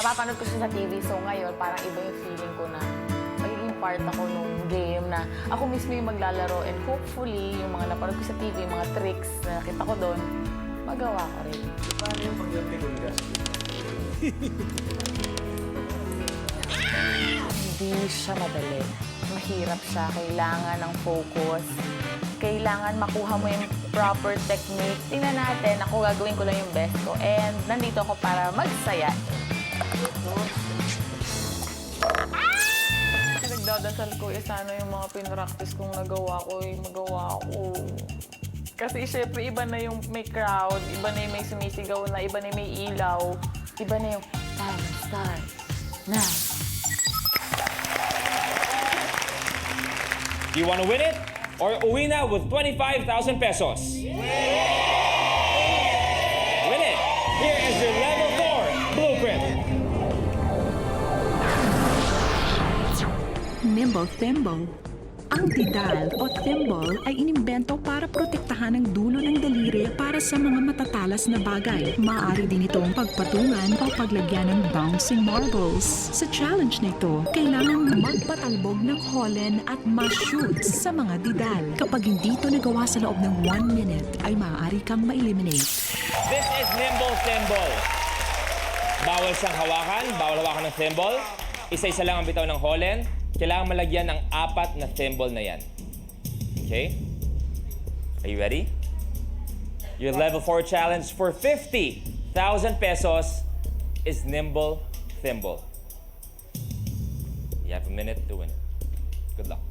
Napapanood ko siya sa TV, so ngayon parang iba yung feeling ko na magiging part ako nung game na ako mismo yung maglalaro and hopefully yung mga napanood ko sa TV, yung mga tricks na nakita ko doon, magawa ko rin. Paano yung pagdating ng gas? Hindi siya madali. Mahirap siya. Kailangan ng focus. Kailangan makuha mo yung proper technique. Tingnan natin. Ako gagawin ko lang yung best ko. And nandito ako para magsaya. Nagdadasal ko, sana yung mga pinractice kong nagawa ko, magawa ko. Kasi syempre, iba na yung may crowd, iba na yung may sumisigaw na, iba na yung may ilaw, iba na yung time start na. Do you want to win it? Or uwi na with 25,000 pesos? Win it! Here is your level 4 blueprint. Nimble Thimble. Ang didal o thimble ay inimbento para protektahan ang dulo ng daliri para sa mga matatalas na bagay. Maaari din itong pagpatungan o paglagyan ng bouncing marbles. Sa challenge na ito, kailangan magpatalbog ng holen at ma-shoot sa mga didal. Kapag hindi ito nagawa sa loob ng 1 minute, ay maaari kang ma-eliminate. This is Nimble Thimble. Bawal siyang hawakan, bawal hawakan ng thimble. Isa-isa lang ang bitaw ng holen. Kailangan malagyan ng 4 na thimble na yan. Okay? Are you ready? Your level 4 challenge for 50,000 pesos is Nimble Thimble. You have a minute to win. Good luck.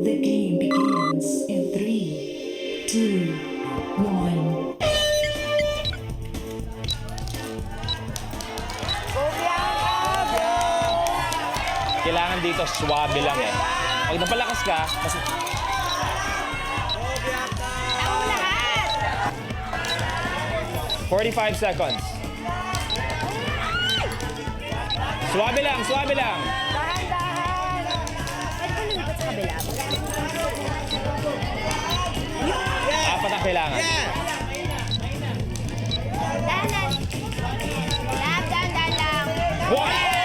The game begins in 3, 2, 1. Kailangan dito swabe lang eh. Pag napalakas ka, mas... Ako lahat! 45 seconds. Swabe lang, swabe lang. Dahan-dahan! Ay, ko lumipot sa kabila. 4 ang kailangan. Dahan-dahan! Dahan-dahan lang! 1!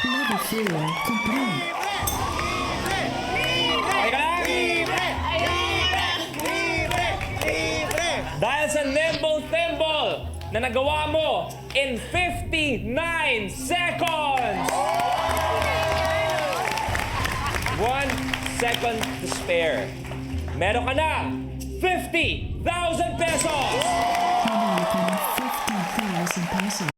Level 4 complete. Dahil sa Nimble Thimble na nagawa mo in 59 seconds! 1 second to spare. Meron ka na 50,000 pesos! Panalo ka ng 50,000 pesos.